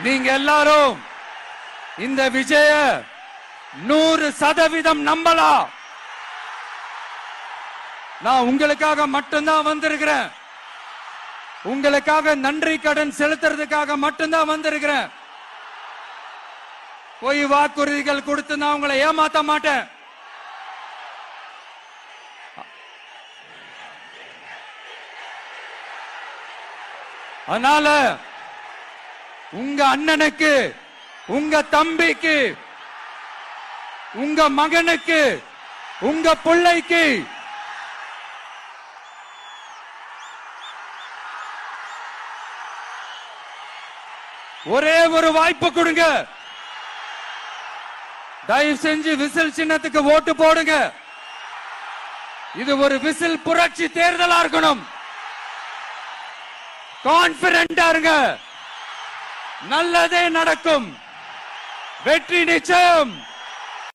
நீங்க எல்லாரும் இந்த விஜய 100% நம்பலாம். நான் உங்களுக்காக மட்டும்தான் வந்திருக்கிறேன். உங்களுக்காக நன்றி கடன் செலுத்துறதுக்காக மட்டும்தான் வந்திருக்கிறேன். போய் வாக்குறுதிகள் கொடுத்து நான் உங்களை ஏமாத்த மாட்டேன். அதனால உங்க அண்ணனுக்கு, உங்க தம்பிக்கு, உங்க மகனுக்கு, உங்க பிள்ளைக்கு ஒரே ஒரு வாய்ப்பு கொடுங்க. தயவு செஞ்சு விசில் சின்னத்துக்கு ஓட்டு போடுங்க. இது ஒரு விசில் புரட்சி தேர்தலா இருக்கணும். கான்பிடென்டா இருங்க. நல்லதே நடக்கும். வெற்றி நிச்சயம்.